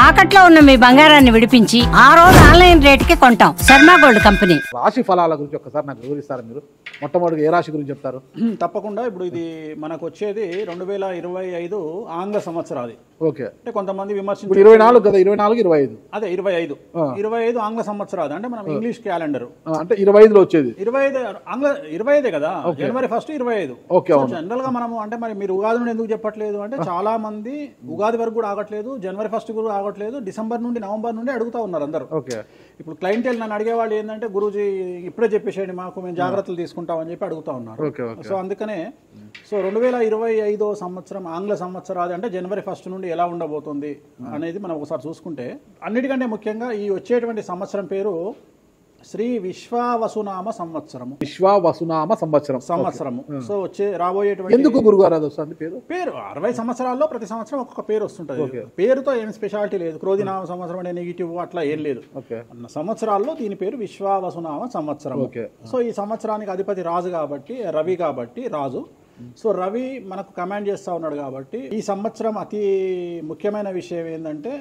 తాకట్లో ఉన్న మీ బంగారాన్ని విడిపించి ఆ రోజు ఆన్లైన్ రేటుకి కొంటాం. Sharma gold company. రాశి ఫలాల గురించి ఒక్కసారి నాకు వివరిస్తారా మీరు? మొట్టమొదటిగా ఏ రాశి గురించి చెప్తారు? తప్పకుండా. ఇప్పుడు ఇది మనకు వచ్చేది 2025 ఆంగ్ల సంవత్సరాది. ఓకే. అంటే కొంతమంది విమర్శించారు 24 కదా, 24 25 అదే 25 ఆంగ్ల సంవత్సరాది. అంటే మనం ఇంగ్లీష్ క్యాలెండర్ అంటే 25లో వచ్చేది 25 ఆంగ్ల 25 కదా, జనవరి 1 25. ఓకే. జనరల్ గా మనము అంటే మరి మీరు ఉగాది నుండి ఎందుకు చెప్పట్లేదు అంటే చాలా మంది ఉగాది వరకు కూడా ఆగట్లేదు, జనవరి 1 కూడా ఆగట్లేదు, డిసెంబర్ నుండి నవంబర్ నుండి అడుగుతా ఉన్నారు అందరూ. ఓకే. ఇప్పుడు క్లయింటెల్ నన్ను అడిగేవాళ్ళు ఏంటంటే గురూజీ ఇప్పుడే చెప్పేసేయండి మాకు, మేము జాగ్రత్తలు తీసుకుంటామని చెప్పి అడుగుతా ఉన్నారు. సో అందుకనే 2025 సంవత్సరం ఆంగ్ల సంవత్సరాది అంటే జనవరి 1 నుండి ఎలా ఉండబోతుంది అనేది మనం ఒకసారి చూసుకుంటే, అన్నిటికంటే ముఖ్యంగా ఈ వచ్చేటువంటి సంవత్సరం పేరు శ్రీ విశ్వావసునామ సంవత్సరము. విశ్వావసునామ సంవత్సరము. సో రాబోయేటువంటి ఎందుకు గురుగారు అది వస్తుంది పేరు 60 సంవత్సరాల్లో ప్రతి సంవత్సరం ఒక్కొక్క పేరు వస్తుంటది. పేరుతో ఏం స్పెషాలిటీ లేదు. క్రోధినామ సంవత్సరం అనే నెగిటివ్ అట్లా ఏం లేదు. సంవత్సరాల్లో దీని పేరు విశ్వావసునామ సంవత్సరం. సో ఈ సంవత్సరానికి అధిపతి రాజు కాబట్టి, రవి కాబట్టి రాజు. సో రవి మనకు కమాండ్ చేస్తూ ఉన్నాడు కాబట్టి ఈ సంవత్సరం అతి ముఖ్యమైన విషయం ఏంటంటే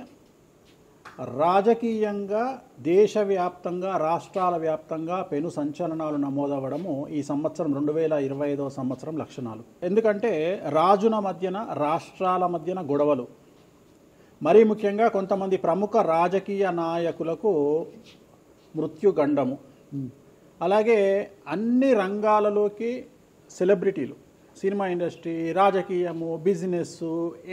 రాజకీయంగా దేశవ్యాప్తంగా రాష్ట్రాల వ్యాప్తంగా పెను సంచలనాలు నమోదవ్వడము ఈ సంవత్సరం 2025 సంవత్సరం లక్షణాలు. ఎందుకంటే రాజుల మధ్యన రాష్ట్రాల మధ్యన గొడవలు, మరీ ముఖ్యంగా కొంతమంది ప్రముఖ రాజకీయ నాయకులకు మృత్యుగండము, అలాగే అన్ని రంగాలలోకి సెలబ్రిటీలు, సినిమా ఇండస్ట్రీ, రాజకీయము, బిజినెస్,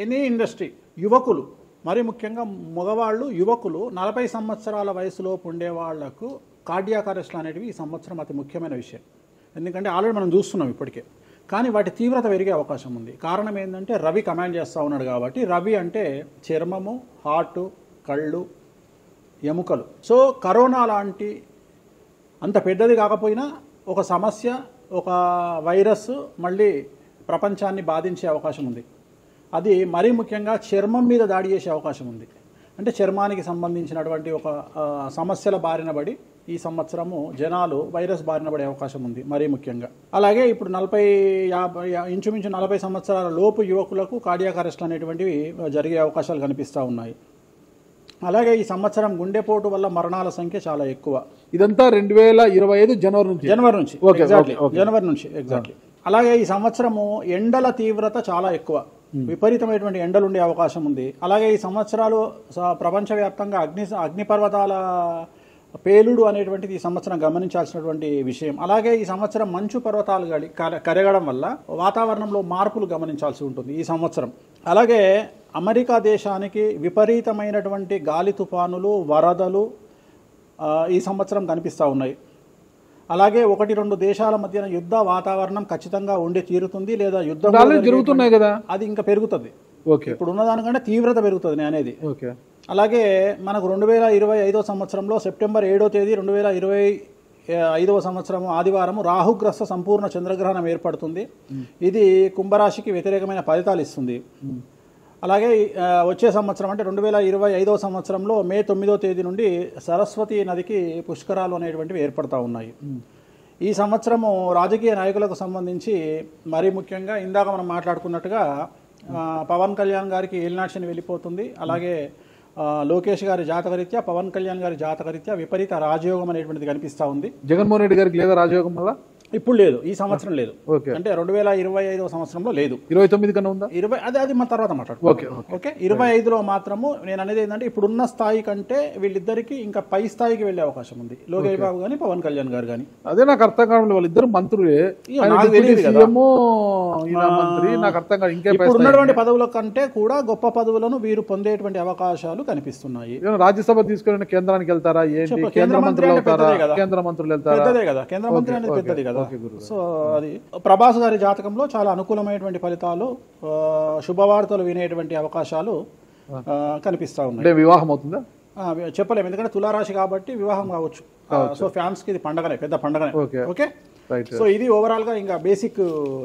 ఎనీ ఇండస్ట్రీ, యువకులు, మరి ముఖ్యంగా మగవాళ్ళు యువకులు 40 సంవత్సరాల వయసులోపు ఉండే వాళ్లకు కార్డియాక్ అరెస్ట్లు అనేటివి ఈ సంవత్సరం అతి ముఖ్యమైన విషయం. ఎందుకంటే ఆల్రెడీ మనం చూస్తున్నాం ఇప్పటికే, కానీ వాటి తీవ్రత పెరిగే అవకాశం ఉంది. కారణం ఏంటంటే రవి కమాండ్ చేస్తూ ఉన్నాడు కాబట్టి. రవి అంటే చర్మము, హార్ట్, కళ్ళు, ఎముకలు. సో కరోనా లాంటి అంత పెద్దది కాకపోయినా ఒక సమస్య, ఒక వైరస్ మళ్ళీ ప్రపంచాన్ని బాధించే అవకాశం ఉంది. అది మరీ ముఖ్యంగా చర్మం మీద దాడి చేసే అవకాశం ఉంది. అంటే చర్మానికి సంబంధించినటువంటి ఒక సమస్యల బారిన పడి ఈ సంవత్సరము జనాలు వైరస్ బారిన పడే అవకాశం ఉంది మరీ ముఖ్యంగా. అలాగే ఇప్పుడు ఇంచుమించు 40 సంవత్సరాల లోపు యువకులకు కార్డియాక్ అరెస్ట్ అనేటువంటివి జరిగే అవకాశాలు కనిపిస్తూ ఉన్నాయి. అలాగే ఈ సంవత్సరం గుండెపోటు వల్ల మరణాల సంఖ్య చాలా ఎక్కువ. ఇదంతా 2025 జనవరి నుంచి ఎగ్జాక్ట్లీ. అలాగే ఈ సంవత్సరము ఎండల తీవ్రత చాలా ఎక్కువ, విపరీతమైనటువంటి ఎండలు ఉండే అవకాశం ఉంది. అలాగే ఈ సంవత్సరాలు ప్రపంచవ్యాప్తంగా అగ్నిపర్వతాల పేలుడు అనేటువంటిది ఈ సంవత్సరం గమనించాల్సినటువంటి విషయం. అలాగే ఈ సంవత్సరం మంచు పర్వతాలు కరగడం వల్ల వాతావరణంలో మార్పులు గమనించాల్సి ఉంటుంది ఈ సంవత్సరం. అలాగే అమెరికా దేశానికి విపరీతమైనటువంటి గాలి తుఫానులు, వరదలు ఈ సంవత్సరం కనిపిస్తూ ఉన్నాయి. అలాగే 1-2 దేశాల మధ్యన యుద్ధ వాతావరణం ఖచ్చితంగా ఉండి తీరుతుంది, లేదా యుద్ధం జరుగుతున్నాయి కదా, అది ఇంకా పెరుగుతుంది. ఇప్పుడు ఉన్నదానికంటే తీవ్రత పెరుగుతుంది అనేది. అలాగే మనకు 2025 సంవత్సరంలో సెప్టెంబర్ 7వ తేదీ 2025 సంవత్సరం ఆదివారం రాహుగ్రస్త సంపూర్ణ చంద్రగ్రహణం ఏర్పడుతుంది. ఇది కుంభరాశికి వ్యతిరేకమైన ఫలితాలు ఇస్తుంది. అలాగే వచ్చే సంవత్సరం అంటే 2025 సంవత్సరంలో మే 9వ తేదీ నుండి సరస్వతి నదికి పుష్కరాలు అనేటువంటివి ఏర్పడతా ఉన్నాయి. ఈ సంవత్సరము రాజకీయ నాయకులకు సంబంధించి మరీ ముఖ్యంగా ఇందాక మనం మాట్లాడుకున్నట్టుగా పవన్ కళ్యాణ్ గారికి ఏలినాటి శని వెళ్ళిపోతుంది. అలాగే లోకేష్ గారి జాతకరీత్యా, పవన్ కళ్యాణ్ గారి జాతకరీత్యా విపరీత రాజయోగం అనేటువంటిది కనిపిస్తూ ఉంది. జగన్మోహన్ రెడ్డి గారికి లేదా రాజయోగం వల్ల? ఇప్పుడు లేదు, ఈ సంవత్సరం లేదు. అంటే 2025 సంవత్సరంలో లేదు. 29 కన్నా ఉందా? అది మన తర్వాత మాట్లాడుకుంటాం. ఓకే. 25లో మాత్రము నేను అనేది ఏంటంటే ఇప్పుడున్న స్థాయి కంటే వీళ్ళిద్దరికి ఇంకా పై స్థాయికి వెళ్లే అవకాశం ఉంది, లోకేష్ బాబు గానీ పవన్ కళ్యాణ్ గారు కానీ. అదే నాకు అర్థం కావడం, వాళ్ళిద్దరు మంత్రులే, నాకు అర్థం కాదు. ఇప్పుడు ఉన్నటువంటి పదవుల కంటే కూడా గొప్ప పదవులను వీరు పొందేటువంటి అవకాశాలు కనిపిస్తున్నాయి. రాజ్యసభ తీసుకుని కేంద్రానికి వెళ్తారా? కేంద్ర మంత్రులు వెళ్తారా? కేంద్ర మంత్రులు వెళ్తారా? పెద్దదే కదా, కేంద్ర మంత్రి అనేది పెద్దది కదా. సో అది ప్రభాస్ గారి జాతకంలో చాలా అనుకూలమైనటువంటి ఫలితాలు, శుభవార్తలు వినేటువంటి అవకాశాలు కనిపిస్తా ఉన్నాయి. వివాహం అవుతుందా చెప్పలేము, ఎందుకంటే తులారాశి కాబట్టి వివాహం కావచ్చు. సో ఫ్యాన్స్ కి ఇది పండగనే, పెద్ద పండగనే. ఓకే. సో ఇది ఓవరాల్ గా ఇంకా బేసిక్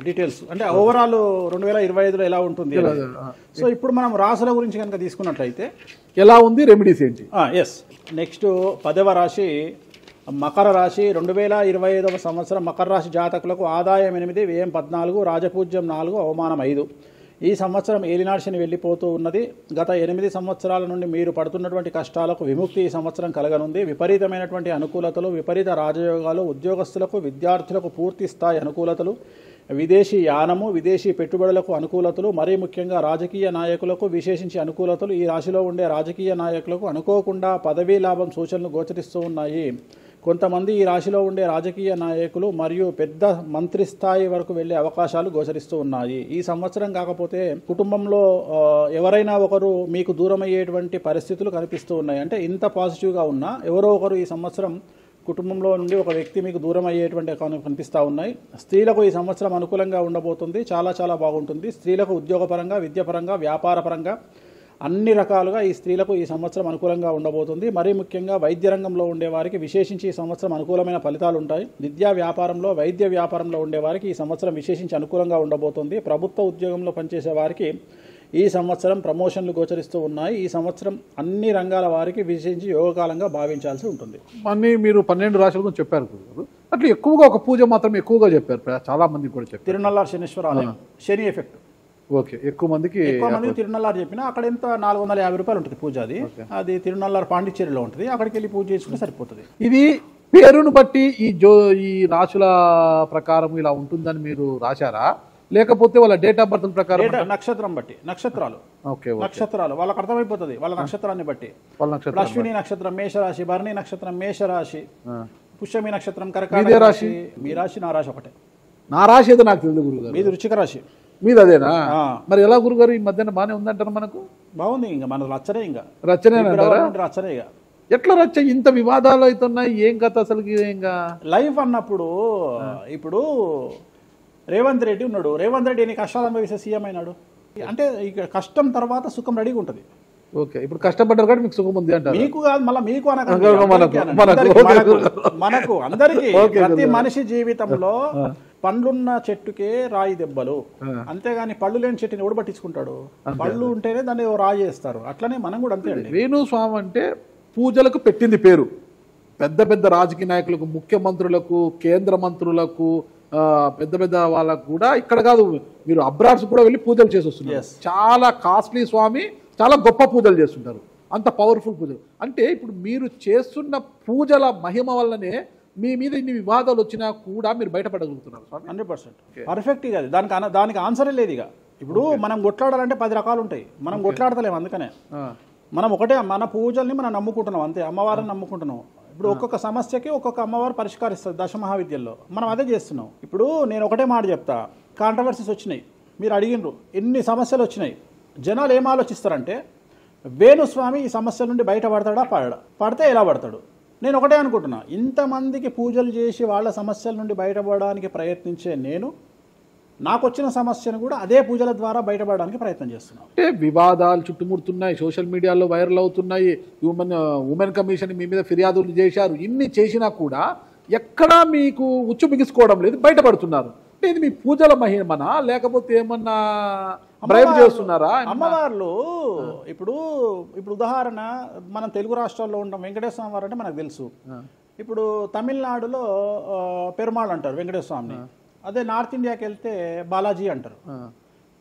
డీటెయిల్స్, అంటే ఓవరాల్ 2025లో ఎలా ఉంటుంది. సో ఇప్పుడు మనం రాశుల గురించి కనుక తీసుకున్నట్లయితే ఎలా ఉంది, రెమెడీస్ ఏంటి? నెక్స్ట్ 10వ రాశి మకర రాశి. 2025 సంవత్సరం మకర రాశి జాతకులకు ఆదాయం 8, వ్యయం 14, రాజపూజ్యం 4, అవమానం 5. ఈ సంవత్సరం ఏలినాడు శని వెళ్ళిపోతూ ఉన్నది. గత 8 సంవత్సరాల నుండి మీరు పడుతున్నటువంటి కష్టాలకు విముక్తి ఈ సంవత్సరం కలగనుంది. విపరీతమైనటువంటి అనుకూలతలు, విపరీత రాజయోగాలు, ఉద్యోగస్తులకు, విద్యార్థులకు పూర్తి స్థాయి అనుకూలతలు, విదేశీ యానము, విదేశీ పెట్టుబడులకు అనుకూలతలు, మరీ ముఖ్యంగా రాజకీయ నాయకులకు విశేషించి అనుకూలతలు. ఈ రాశిలో ఉండే రాజకీయ నాయకులకు అనుకోకుండా పదవీ లాభం సూచనలు గోచరిస్తూ ఉన్నాయి. కొంతమంది ఈ రాశిలో ఉండే రాజకీయ నాయకులు మరియు పెద్ద మంత్రి స్థాయి వరకు వెళ్లే అవకాశాలు గోచరిస్తూ ఉన్నాయి. ఈ సంవత్సరం కాకపోతే కుటుంబంలో ఎవరైనా ఒకరు మీకు దూరం అయ్యేటువంటి పరిస్థితులు కనిపిస్తూ ఉన్నాయి. అంటే ఇంత పాజిటివ్గా ఉన్నా ఎవరో ఒకరు ఈ సంవత్సరం కుటుంబంలో నుండి ఒక వ్యక్తి మీకు దూరం అయ్యేటువంటి కనిపిస్తూ ఉన్నాయి. స్త్రీలకు ఈ సంవత్సరం అనుకూలంగా ఉండబోతుంది. చాలా చాలా బాగుంటుంది. స్త్రీలకు ఉద్యోగపరంగా, విద్యాపరంగా, వ్యాపారపరంగా అన్ని రకాలుగా ఈ స్త్రీలకు ఈ సంవత్సరం అనుకూలంగా ఉండబోతుంది. మరీ ముఖ్యంగా వైద్య రంగంలో ఉండేవారికి విశేషించి ఈ సంవత్సరం అనుకూలమైన ఫలితాలు ఉంటాయి. విద్యా వ్యాపారంలో, వైద్య వ్యాపారంలో ఉండేవారికి ఈ సంవత్సరం విశేషించి అనుకూలంగా ఉండబోతుంది. ప్రభుత్వ ఉద్యోగంలో పనిచేసే వారికి ఈ సంవత్సరం ప్రమోషన్లు గోచరిస్తూ ఉన్నాయి. ఈ సంవత్సరం అన్ని రంగాల వారికి విశేషించి యోగకాలంగా భావించాల్సి ఉంటుంది. అన్ని మీరు 12 రాశుల గురించి చెప్పారు గురుగారు. అట్లా ఎక్కువగా ఒక పూజ మాత్రం ఎక్కువగా చెప్పారు, చాలా మంది కూడా చెప్పారు. తిరునల్లారు శనీశ్వర ఆలయం, శని ఎఫెక్ట్. ఓకే, ఎక్కువ మందికి తిరునల్లారు చెప్పిన అక్కడ ఎంత 450 రూపాయలు ఉంటుంది పూజ. అది తిరునల్లారు పాండిచ్చేరిలో ఉంటుంది. అక్కడికి వెళ్ళి పూజ చేసుకుంటే సరిపోతుంది. ఇది పేరును బట్టి ఈ రాశుల ప్రకారం ఇలా ఉంటుందని మీరు రాశారా, లేకపోతే వాళ్ళ డేట్ ఆఫ్ బర్త్ ప్రకారం? నక్షత్రం బట్టి, నక్షత్రాలు. ఓకే, నక్షత్రాలు వాళ్ళకి అర్థమైపోతుంది. వాళ్ళ నక్షత్రాన్ని బట్టి. అశ్విని నక్షత్రం మేషరాశి, భరణి నక్షత్రం మేషరాశి, పుష్యమి నక్షత్రం కర్కాటక రాశి. మీ రాశి నా రాశి ఒకటే. నా రాశి ఏదో నాకు తెలియదు గురుగారు. మీది వృశ్చిక రాశి. మీది అదేనా? మరి ఎలా గురుగారు ఈ మధ్యన బాగానే ఉందంటారు? మనకు బాగుంది. ఇంకా మన రచ్చనే, ఇంకా రచ్చనే రచ్చనే. ఇక ఎట్లా రచ్చ? ఇంత వివాదాలు అవుతున్నాయి, ఏం కథ అసలు? ఇంకా లైఫ్ అన్నప్పుడు ఇప్పుడు రేవంత్ రెడ్డి ఉన్నాడు. రేవంత్ రెడ్డి ఎన్ని కష్టాలు అనుభవిస్తే సీఎం అయినాడు. అంటే ఇక కష్టం తర్వాత సుఖం రెడీగా ఉంటుంది. ఓకే, ఇప్పుడు కష్టపడ్డారు కాబట్టి మీకు సుఖం ఉంది అంటారు. మీకు కాదు, మళ్ళీ మీకు మనకు అందరికీ. ప్రతి మనిషి జీవితంలో పండ్లున్న చెట్టుకే రాయి దెబ్బలు, అంతేగాని పళ్ళు లేని చెట్టుని ఎవడు పట్టించుకుంటాడు? పళ్ళు ఉంటేనే దాన్ని రాయి చేస్తారు. అట్లనే మనం కూడా అంతే అండి. వేణుస్వామి అంటే పూజలకు పెట్టింది పేరు. పెద్ద పెద్ద రాజకీయ నాయకులకు, ముఖ్యమంత్రులకు, కేంద్ర మంత్రులకు, పెద్ద పెద్ద వాళ్ళకు కూడా ఇక్కడ కాదు, మీరు అబ్రాడ్స్ కూడా వెళ్ళి పూజలు చేసి వస్తున్నారు. చాలా కాస్ట్లీ స్వామి, చాలా గొప్ప పూజలు చేస్తుంటారు. అంత పవర్ఫుల్ పూజలు. అంటే ఇప్పుడు మీరు చేస్తున్న పూజల మహిమ వల్లనే మీ మీద ఇన్ని వివాదాలు వచ్చినా కూడా మీరు బయటపడగలుగుతున్నారు. 100% పర్ఫెక్ట్. ఇక దానికి ఆన్సరే లేదు. ఇక ఇప్పుడు మనం కొట్లాడాలంటే 10 రకాలు ఉంటాయి. మనం కొట్లాడతలేము. అందుకనే మనం ఒకటే, మన పూజల్ని మనం నమ్ముకుంటున్నాం అంతే. అమ్మవారిని నమ్ముకుంటున్నాం. ఇప్పుడు ఒక్కొక్క సమస్యకి ఒక్కొక్క అమ్మవారు పరిష్కరిస్తుంది దశమహావిద్యల్లో. మనం అదే చేస్తున్నాం. ఇప్పుడు నేను ఒకటే మాట చెప్తా. కాంట్రవర్సీస్ వచ్చినాయి, మీరు అడిగినరు, ఎన్ని సమస్యలు వచ్చినాయి. జనాలు ఏం ఆలోచిస్తారంటే వేణుస్వామి ఈ సమస్యల నుండి బయటపడతాడా, పడితే ఎలా పడతాడు? నేను ఒకటే అనుకుంటున్నా, ఇంతమందికి పూజలు చేసి వాళ్ళ సమస్యల నుండి బయటపడడానికి ప్రయత్నించే నేను నాకు వచ్చిన సమస్యను కూడా అదే పూజల ద్వారా బయటపడడానికి ప్రయత్నం చేస్తున్నాను. అంటే వివాదాలు చుట్టుముడుతున్నాయి, సోషల్ మీడియాలో వైరల్ అవుతున్నాయి. ఉమెన్ కమిషన్ మీ మీద ఫిర్యాదులు చేశారు. ఇన్ని చేసినా కూడా ఎక్కడా మీకు ఉచ్చు బిగుసుకోవడం లేదు, బయటపడుతున్నారు. అంటే ఇది మీ పూజల మహిమనా, లేకపోతే ఏమన్నా బ్రైబ్ చేస్తున్నారా? అమ్మవార్లు ఇప్పుడు ఉదాహరణ, మనం తెలుగు రాష్ట్రాల్లో ఉంటాం. వెంకటేశ్వర స్వామి వారు అంటే మనకు తెలుసు. ఇప్పుడు తమిళనాడులో పెరుమాళ్ అంటారు వెంకటేశ్వర స్వామిని. అదే నార్త్ ఇండియాకి వెళ్తే బాలాజీ అంటారు.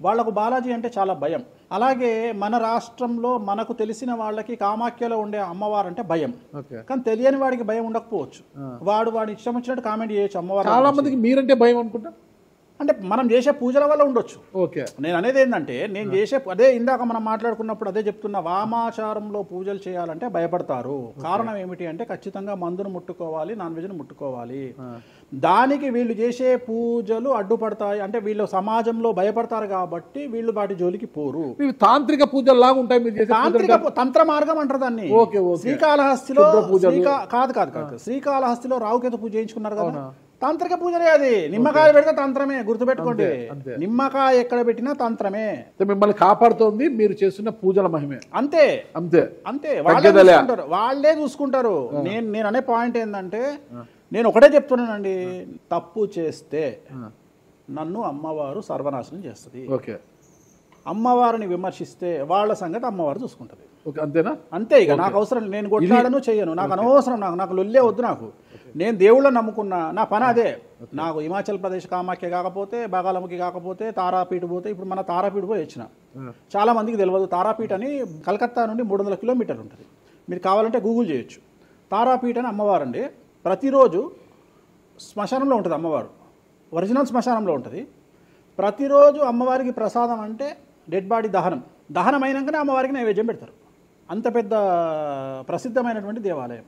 వాళ్లకు బాలాజీ అంటే చాలా భయం. అలాగే మన రాష్ట్రంలో మనకు తెలిసిన వాళ్ళకి కామాఖ్యలో ఉండే అమ్మవారు అంటే భయం. కానీ తెలియని వాడికి భయం ఉండకపోవచ్చు. వాడి ఇష్టం వచ్చినట్టు కామెంట్ చేయొచ్చు. అమ్మవారు చాలా మందికి మీరంటే భయం అనుకుంటా. అంటే మనం చేసే పూజల వల్ల ఉండొచ్చు. ఓకే, నేను అనేది ఏంటంటే, నేను చేసే అదే ఇందాక మనం మాట్లాడుకున్నప్పుడు అదే చెప్తున్నా. వామాచారంలో పూజలు చేయాలంటే భయపడతారు. కారణం ఏమిటి అంటే, ఖచ్చితంగా మందును ముట్టుకోవాలి, నాన్ వెజ్ను ముట్టుకోవాలి. దానికి వీళ్ళు చేసే పూజలు అడ్డుపడతాయి. అంటే వీళ్ళు సమాజంలో భయపడతారు కాబట్టి వీళ్ళు వాటి జోలికి పోరు. తాంత్రిక పూజలు లాగా ఉంటాయి మీరు చేసే. తాంత్రిక తంత్ర మార్గం అంటారు దాన్ని. శ్రీకాళహస్తిలో కాదు శ్రీకాళహస్తిలో రావుకేతు పూజ చేయించుకున్నారు కదా, తాంత్రిక పూజలే. అది నిమ్మకాయ పెడితే తంత్రమే, గుర్తుపెట్టుకోండి. నిమ్మకాయ ఎక్కడ పెట్టినా తంత్రమే. మిమ్మల్ని కాపాడుతోంది మీరు చేస్తున్న పూజల మహిమే. అంతే అంతే అంతే. వాళ్ళే చూసుకుంటారు. నేను అనే పాయింట్ ఏంటంటే, నేను ఒకటే చెప్తున్నానండి, తప్పు చేస్తే నన్ను అమ్మవారు సర్వనాశనం చేస్తుంది. ఓకే, అమ్మవారిని విమర్శిస్తే వాళ్ళ సంగతి అమ్మవారు చూసుకుంటది. అంతేనా? అంతే. ఇక నాకు అవసరం, నేను కొట్లాడను, చెయ్యను, నాకు అనవసరం. నాకు లొల్లే వద్దు. నాకు నేను దేవుళ్ళని నమ్ముకున్నా, నా పని అదే. నాకు హిమాచల్ ప్రదేశ్ కామాఖ్య కాకపోతే, బాగాలముఖి కాకపోతే, తారాపీఠ పోతే, ఇప్పుడు మన తారాపీఠ పోయి వచ్చిన. చాలా మందికి తెలియదు, తారాపీఠ అని కలకత్తా నుండి 300 కిలోమీటర్లు ఉంటుంది. మీరు కావాలంటే గూగుల్ చేయొచ్చు. తారాపీఠ అని అమ్మవారు అండి. ప్రతిరోజు శ్మశానంలో ఉంటుంది అమ్మవారు, ఒరిజినల్ శ్మశానంలో ఉంటుంది. ప్రతిరోజు అమ్మవారికి ప్రసాదం అంటే డెడ్ బాడీ దహనం అయినాకనే అమ్మవారికి నైవేద్యం పెడతారు. అంత పెద్ద ప్రసిద్ధమైనటువంటి దేవాలయం.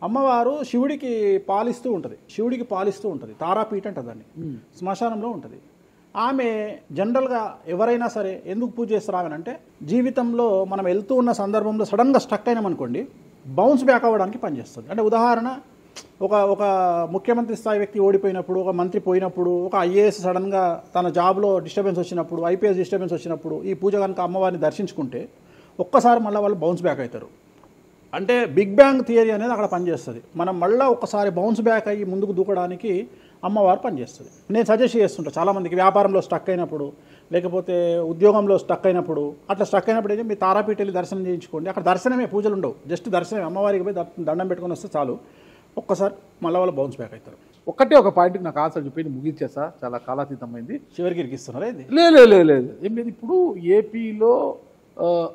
అమ్మవారు శివుడికి పాలిస్తూ ఉంటుంది. తారాపీఠ అంటుంది దాన్ని. శ్మశానంలో ఉంటుంది. ఆమె జనరల్గా ఎవరైనా సరే ఎందుకు పూజ చేస్తారు ఆమె అంటే, జీవితంలో మనం వెళ్తూ ఉన్న సందర్భంలో సడన్గా స్టక్ అయినామనుకోండి, బౌన్స్ బ్యాక్ అవ్వడానికి పనిచేస్తుంది. అంటే ఉదాహరణ, ఒక ముఖ్యమంత్రి స్థాయి వ్యక్తి ఓడిపోయినప్పుడు, ఒక మంత్రి పోయినప్పుడు, ఒక ఐఏఎస్ సడన్గా తన జాబ్లో డిస్టర్బెన్స్ వచ్చినప్పుడు, ఐపీఎస్ డిస్టర్బెన్స్ వచ్చినప్పుడు ఈ పూజ కనుక అమ్మవారిని దర్శించుకుంటే ఒక్కసారి మళ్ళీ వాళ్ళు బౌన్స్ బ్యాక్ అవుతారు. అంటే బిగ్ బ్యాంగ్ థియరీ అనేది అక్కడ పనిచేస్తుంది. మనం మళ్ళీ ఒక్కసారి బౌన్స్ బ్యాక్ అయ్యి ముందుకు దూకడానికి అమ్మవారు పనిచేస్తుంది. నేను సజెస్ట్ చేస్తుంటాను చాలామందికి, వ్యాపారంలో స్టక్ అయినప్పుడు, లేకపోతే ఉద్యోగంలో స్టక్ అయినప్పుడు, అట్లా స్టక్ అయినప్పుడు అయితే మీ తారాపీఠ వెళ్ళి దర్శనం చేయించుకోండి. అక్కడ దర్శనమే, పూజలు ఉండవు, జస్ట్ దర్శనమే. అమ్మవారికి పోయి దండం పెట్టుకొని వస్తే చాలు, ఒక్కసారి మళ్ళీ వాళ్ళు బౌన్స్ బ్యాక్ అవుతారు. ఒకటే ఒక పాయింట్కి నాకు ఆన్సర్ చెప్పి ముగించేసా, చాలా కాలాతీతమైంది. చివరికి ఇరికిస్తున్నారా ఇది? లేదు ఏం లేదు. ఇప్పుడు ఏపీలో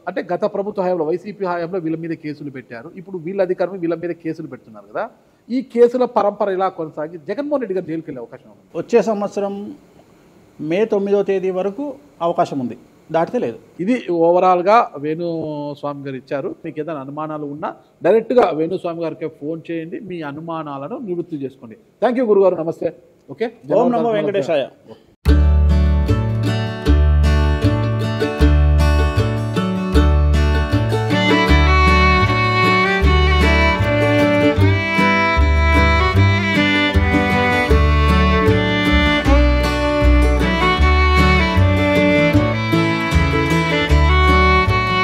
అంటే గత ప్రభుత్వ హయాంలో, వైసీపీ హయాంలో వీళ్ళ మీద కేసులు పెట్టారు. ఇప్పుడు వీళ్ళ అధికారం వీళ్ళ మీద కేసులు పెడుతున్నారు కదా. ఈ కేసుల పరంపర ఇలా కొనసాగి జగన్మోహన్ రెడ్డి గారు జైలుకి వెళ్ళే అవకాశం ఉంది. వచ్చే సంవత్సరం మే 9వ తేదీ వరకు అవకాశం ఉంది, దాటితే లేదు. ఇది ఓవరాల్గా వేణుస్వామి గారు ఇచ్చారు. మీకు ఏదైనా అనుమానాలు ఉన్నా డైరెక్ట్గా వేణుస్వామి గారికి ఫోన్ చేయండి, మీ అనుమానాలను నివృత్తి చేసుకోండి. థ్యాంక్ యూ గురుగారు, నమస్తే. ఓకే, ఓం నమో వెంకటేశాయ.